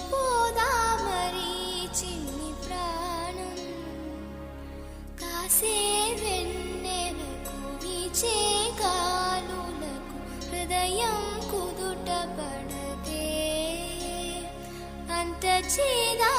పోదా మరి చిన్ని ప్రాణం కాసే వెన్నెలకు వీచే గాలులకు హృదయం కుదుట పడదే అంత చేదా